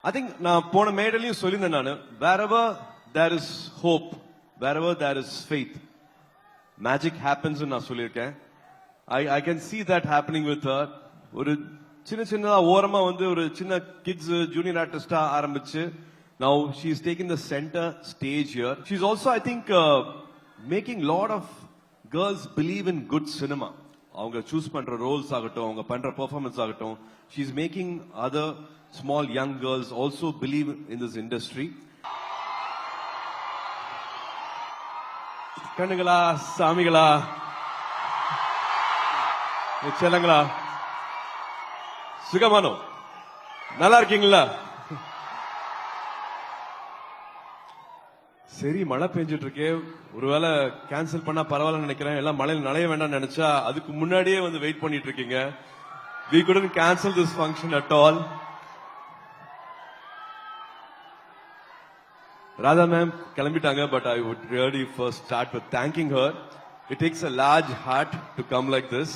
I think நான் போன மேடையிலையும் சொல்லியிருந்தேன் நானு, wherever there is hope, wherever there is faith, magic happens நான் சொல்லியிருக்கேன். I can see that happening with her. ஒரு சின்ன ஓரமா வந்து ஒரு சின்ன கிட்ஸ் ஜூனியர் ஆர்டிஸ்டா ஆரம்பிச்சு now she is taking the center stage here. She's also I think making lot of girls believe in good cinema. அவங்க சூஸ் பண்ற ரோல்ஸ் ஆகட்டும், அவங்க பண்ற பெர்ஃபார்மன்ஸ் ஆகட்டும், she is making other small young girls also believe in this industry. கண்ணுங்களா, சாமிகளா, செல்லங்களா, சுகமானோ, நல்லா இருக்கீங்களா? சரி, மழை பெஞ்சிட்டு இருக்கே, ஒருவேளை கேன்சல் பண்ணா பரவாயில்ல நினைக்கிறேன். எல்லாம் மழையில் நனைய வேண்டாம் நினைச்சா அதுக்கு முன்னாடியே வந்து வெயிட் பண்ணிட்டு இருக்கீங்க. We couldn't cancel this function at all. Radha ma'am கிளம்பிட்டாங்க, but I would really first start with thanking her. It takes a large heart to come like this.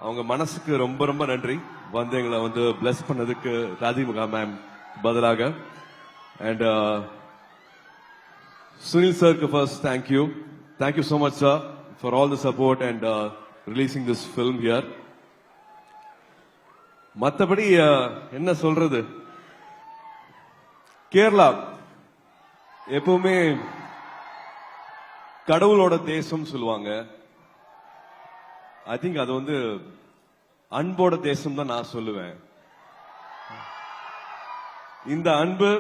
அவங்க மனசுக்கு ரொம்ப ரொம்ப நன்றி, வந்து எங்களை வந்து பிளஸ் பண்ணதுக்கு ராதிமுகா மேம் பதிலாக. And Sunil sir, first thank you. Thank you so much sir for all the support and releasing this film here. மத்தபடி என்ன சொல்றது, கேரளா எப்பவுமே கடவுளோட தேசம் சொல்லுவாங்க. ஐ திங்க் அது வந்து அன்போட தேசம் தான் நான் சொல்லுவேன். இந்த அன்பு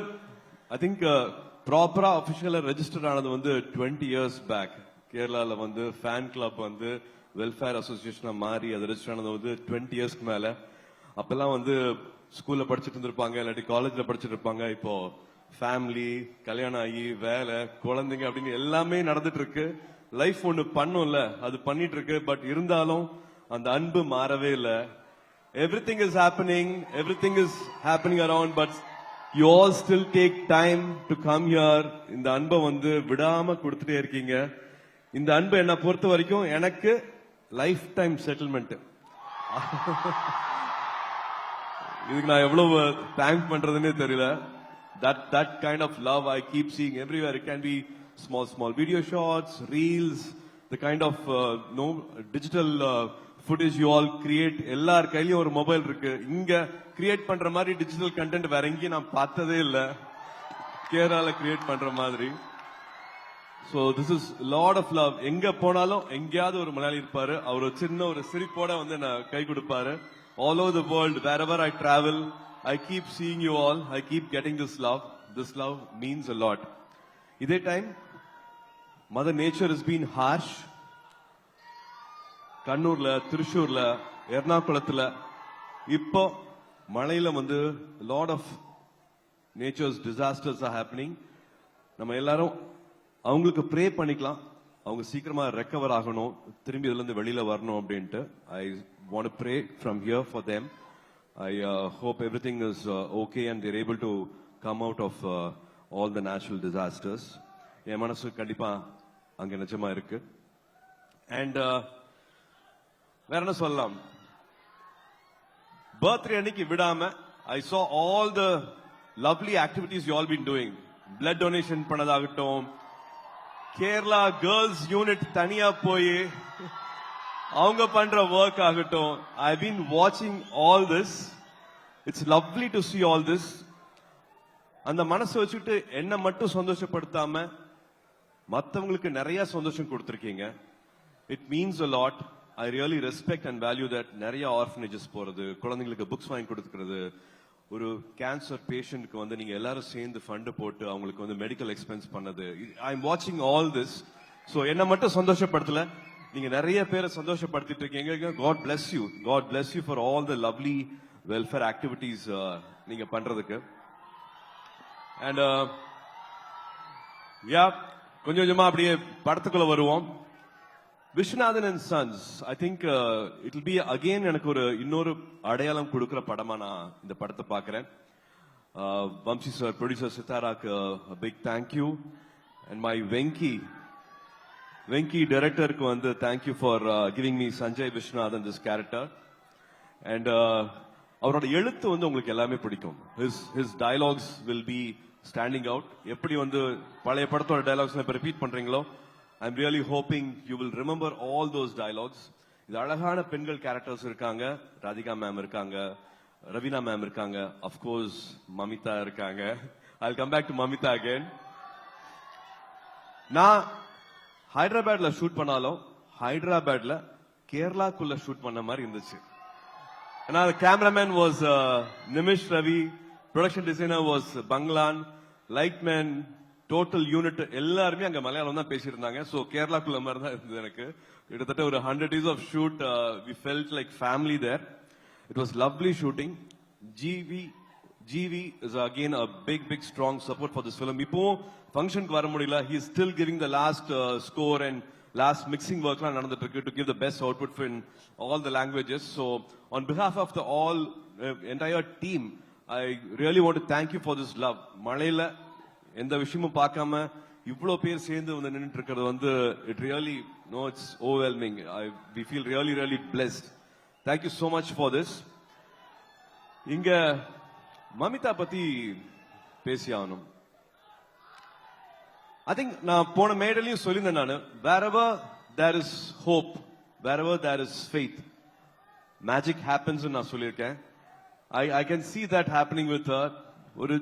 ஐ திங்க் ப்ராப்பரா அபிஷியலா ரெஜிஸ்டர் ஆனது வந்து 20 years பேக். கேரளால வந்து ஃபேன் கிளப் வந்து வெல்ஃபேர் அசோசியேஷனா மாறி அது ரெஜிஸ்டர் ஆனது வந்து 20 yearsக்கு மேல. அப்பெல்லாம் வந்து ஸ்கூல்ல படிச்சுட்டு இருந்திருப்பாங்க, இல்லாட்டி காலேஜ்ல படிச்சுட்டு இருப்பாங்க. இப்போ ஃபேமிலி, கல்யாணம் ஆகி, வேலை, குழந்தைங்க அப்படின்னு எல்லாமே நடந்துட்டு இருக்கு. லைஃப் ஒண்ணு பண்ணும்ல, அது பண்ணிட்டு இருக்கு. பட் இருந்தாலும் அந்த அன்பு மாறவே இல்லை. Everything is happening around, but you all still take time to come here. இந்த அன்பை வந்து விடாம கொடுத்துட்டே இருக்கீங்க. இந்த அன்பு என்ன பொறுத்த வரைக்கும் எனக்கு லைஃப் டைம் செட்டில்மெண்ட். இதுக்கு நான் எவ்வளவு தேங்க் பண்றதுன்னே தெரியல. That kind of love I keep seeing everywhere. It can be small video shots, reels, the kind of digital footage you all create. எல்லார் கையிலயும் ஒரு மொபைல் இருக்கு. இங்க கிரியேட் பண்ற மாதிரி டிஜிட்டல் கண்டென்ட் வேற எங்கேயும் நான் பார்த்ததே இல்ல, கேரளால கிரியேட் பண்ற மாதிரி. So this is lot of love. எங்க போனாலும் எங்கேயாவது ஒரு மலையாளி இருப்பாரு, அவர் சின்ன ஒரு சிரிப்போட வந்து நான் கை கொடுப்பாரு. All over the world, wherever I travel, I keep seeing you all. I keep getting this love. This love means a lot. இதே time Mother Nature has been harsh. கண்ணூர்ல, திருச்சூர்ல, எர்ணாகுளத்துல இப்போ மழையில வந்து lot of nature's disasters are happening. நம்ம எல்லாரும் அவங்களுக்கு pray பண்ணிக்கலாம், அவங்க சீக்கிரமா ரெக்கவர் ஆகணும், திரும்பி இதுல இருந்து வெளியில வரணும் அப்படின்ட்டு. I want to pray from here for them. I hope everything is okay and they're able to come out of all the natural disasters. என் மனசு கண்டிப்பா அங்க நிஜமா இருக்கு. And வேற என்ன சொல்லலாம், பர்த்டே அன்னைக்கு விடாம I saw all the lovely activities you all been doing. Blood donation பண்ணதாகட்டும், கேரளா கேர்ள்ஸ் யூனிட் தனியா போய் அவங்க பண்ற ஒர்க் ஆகட்டும். I've been watching all this. It's lovely to see all this. அந்த மனசை வச்சுட்டு என்ன மட்டும் சந்தோஷப்படுத்தாம மற்றவங்களுக்கு நிறைய சந்தோஷம் கொடுத்திருக்கீங்க. It means a lot. I really respect and value that. நிறைய ஆர்ஃபனேஜஸ் போறது, குழந்தைங்களுக்கு புக்ஸ் வாங்கி கொடுக்கிறது, ஒரு கேன்சர் பேஷண்ட்க்கு வந்து நீங்க எல்லாரும் சேர்ந்து ஃபண்ட் போட்டு அவங்களுக்கு வந்து மெடிக்கல் எக்ஸ்பென்ஸ் பண்ணது. I am watching all this. So என்ன மட்டும் சந்தோஷப்படுத்தல, நீங்க நிறைய பேரை சந்தோஷப்படுத்திட்டு இருக்கீங்க. God bless you. God bless you for all the lovely welfare activities நீங்க பண்றதுக்கு. And கொஞ்சம் கொஞ்சமா அப்படியே படத்துக்குள்ள வருவோம். Viswanathan and sons, I think it will be again எனக்கு ஒரு இன்னொரு அடையாளம் கொடுக்கிற படமா நான் இந்த படத்தை பாக்குறேன். வம்சி சார், ப்ரொடியூசர் சித்தாராக்கு big thank you. And my Venky டைரக்டருக்கு வந்து thank you for giving me Sanjay Viswanathan this character. And அவரோட எழுத்து வந்து உங்களுக்கு எல்லாமே பிடிக்கும். His dialogues will be standing out. எப்படி வந்து பழைய படத்தோட டயலாக்ஸ் இப்ப ரிப்பீட் பண்றீங்களோ, I am really hoping you will remember all those dialogues. இது அழகான பெண்கள் கேரக்டர்ஸ் இருக்காங்க. ராதிகா மேம் இருக்காங்க, ரவீனா மேம் இருக்காங்க, அப்கோர்ஸ் மமிதா இருக்காங்க. I'll come back to Mamita again. நான் ஹைதராபாத்ல ஷூட் பண்ணாலும் ஹைதராபாத்ல கேரளாக்குள்ள ஷூட் பண்ண மாதிரி இருந்துச்சு. ஏன்னா cameraman was Nimish Ravi, production designer was Banglan, lightman, total unit எல்லாருமே அங்க மலையாளம் தான் பேசியிருந்தாங்க. ஸோ கேரளாக்குள்ள மாதிரி தான் இருந்தது எனக்கு. கிட்டத்தட்ட ஒரு 100 days of shoot. We felt like family there. It was lovely shooting. GV is again a big strong support for this film. Ipo function ku vara mudiyala, he is still giving the last score and last mixing work la nadandittu to give the best output in all the languages. So on behalf of the all entire team, I really want to thank you for this love. Malayala endha vishayamum paakama ivlo per sendu வந்து நின்னுட்டு இருக்கிறது வந்து it really it's overwhelming. We feel really blessed. Thank you so much for this. இங்க மமிதா பத்தி பேசியாகணும். I think நான் போன மேடையிலையும் சொல்லியிருந்தேன் நானு, wherever there is hope, wherever there is faith, magic happens நான் சொல்லியிருக்கேன். I can see that happening with her. ஒரு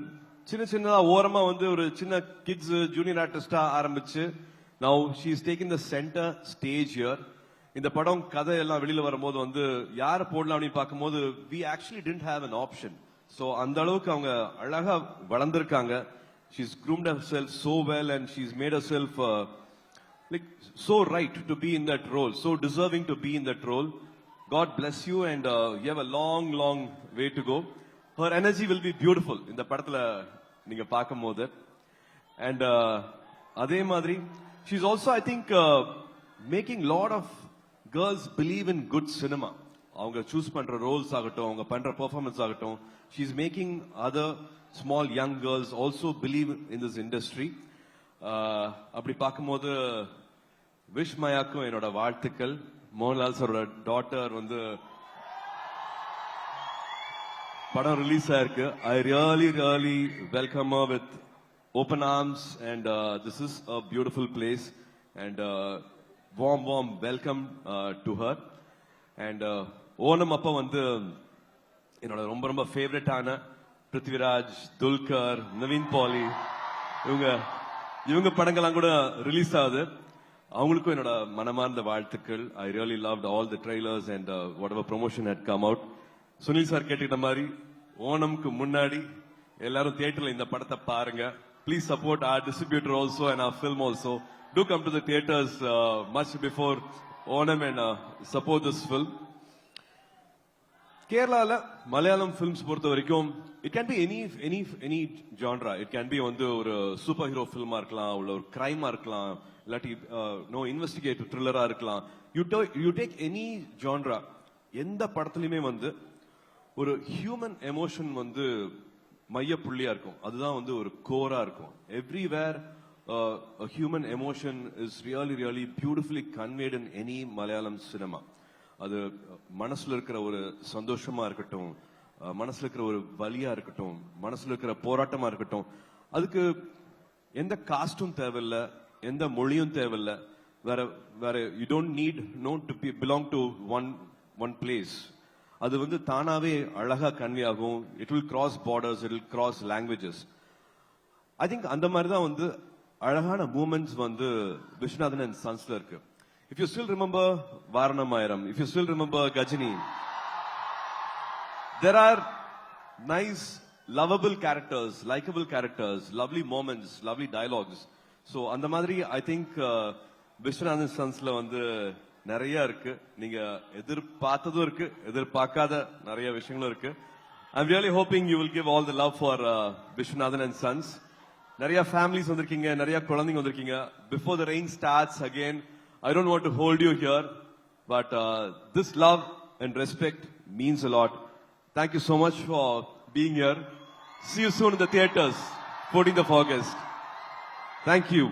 சின்னதா ஓரமா வந்து ஒரு சின்ன கிட்ஸ் ஜூனியர் ஆர்டிஸ்டா ஆரம்பிச்சு now she is taking the center stage here. இந்த படம் கதை எல்லாம் வெளியில வரும்போது வந்து யாரை போடலாம் அப்படின்னு பார்க்கும்போது we actually didn't have an option. So அந்த அளவுக்கு அவங்க அழகா வளர்ந்திருக்காங்க. She's groomed herself so well and she's made herself like so right to be in that role, so deserving to be in that role. God bless you and you have a long way to go. Her energy will be beautiful இந்த படத்துல நீங்க பார்க்கும்போது. And அதே மாதிரி she's also I think making lot of girls believe in good cinema. அவங்க choose பண்ற Rolle's ஆகட்டும், அவங்க பண்ற பெர்ஃபார்மன்ஸ் ஆகட்டும், she is making other small young girls also believe in this industry. அப்படி பார்க்கும்போது விஷ்மயாக்கும் என்னோட வாழ்த்துக்கள். மோகன்லால் சாரோட டாட்டர் வந்து படம் ரிலீஸ் ஆயிருக்கு. I really welcome her with open arms and this is a beautiful place and warm welcome to her. And Onam அப்ப வந்து என்னோட ரொம்ப ஃபேவரட்டான பிருத்விராஜ், துல்கர், நவீன் பாலி இவங்க படங்கள்லாம் கூட ரிலீஸ் ஆகுது. அவங்களுக்கும் என்னோட மனமார்ந்த வாழ்த்துக்கள். I really loved all the trailers and whatever promotion had come out. Sunil sir கேட்டுக்கிட்ட மாதிரி ஓணம்க்கு முன்னாடி எல்லாரும் தியேட்டர்ல இந்த படத்தை பாருங்க. Please support our distributor also and our film also. Do come to the theaters much before Onam and support this film. கேரளால மலையாளம் ஃபிலிம்ஸ் பொறுத்த வரைக்கும் it can be any genre. It can be வந்து ஒரு சூப்பர் ஹீரோ ஃபிலிமா இருக்கலாம், உள்ள ஒரு கிரைமா இருக்கலாம், இல்லாட்டி இன்வெஸ்டிகேட்டிவ் த்ரில்லரா இருக்கலாம். யூ டேக் எனி ஜான்ரா, எந்த படத்துலயுமே வந்து ஒரு ஹியூமன் எமோஷன் வந்து மைய புள்ளியா இருக்கும். அதுதான் வந்து ஒரு கோரா இருக்கும். Everywhere a human emotion is really beautifully conveyed in any Malayalam cinema. அது மனசுல இருக்கிற ஒரு சந்தோஷமா இருக்கட்டும், மனசுல இருக்கிற ஒரு வலியா இருக்கட்டும், மனசுல இருக்கிற போராட்டமா இருக்கட்டும், அதுக்கு எந்த காஸ்டும் தேவையில்லை, எந்த மொழியும் தேவையில்லை. வேற you don't need to belong to one place. அது வந்து தானாவே அழகா கன்வே ஆகும். It will cross borders, it will cross languages. I think அந்த மாதிரி தான் வந்து அழகான மூமெண்ட்ஸ் வந்து விஸ்வநாதன் அண்ட் சன்ஸ்ல இருக்கு. If you still remember Varanamayiram, if you still remember Gajini, there are nice, lovable characters, likable characters, lovely moments, lovely dialogues. So அந்த மாதிரி I think Viswanathan சன்ஸ்ல வந்து நிறைய இருக்கு. நீங்க எதிர்பார்த்ததும் இருக்கு, எதிர்பார்க்காத நிறைய விஷயங்களும் இருக்கு. I'm really hoping you will give all the love for Vishwanathan and Sons. நிறைய ஃபேமிலிஸ் வந்திருக்கீங்க, நிறைய குழந்தைங்க வந்திருக்கீங்க. Before the rain starts again, I don't want to hold you here, but this love and respect means a lot. Thank you so much for being here. See you soon in the theaters, 14th of August. Thank you.